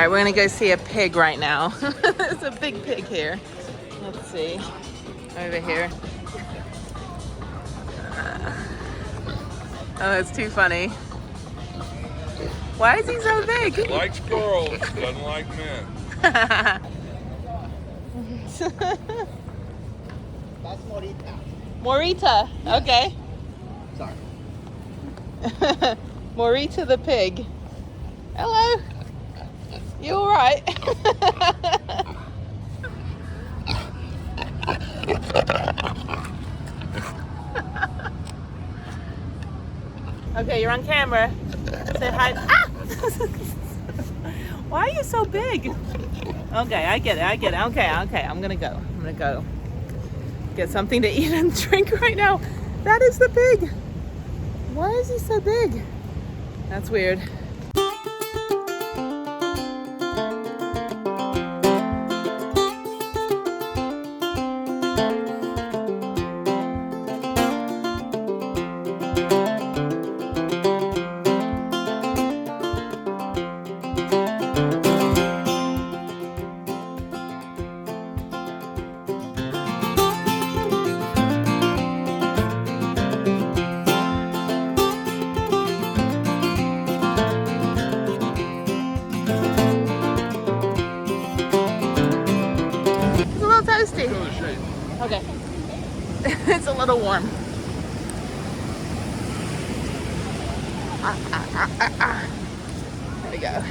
right, we're gonna go see a pig right now. There's a big pig here. Let's see. Over here. Oh, it's too funny. Why is he so big? Likes girls, doesn't like men. That's Morita. Morita, okay. Sorry. Morita the pig. Hello. You all right? Okay, you're on camera. Say hi. Ah! Why are you so big? Okay, I get it. Okay, I'm gonna go. Get something to eat and drink right now. That is the pig. Why is he so big? That's weird. Toasty. Okay. It's a little warm. There we go.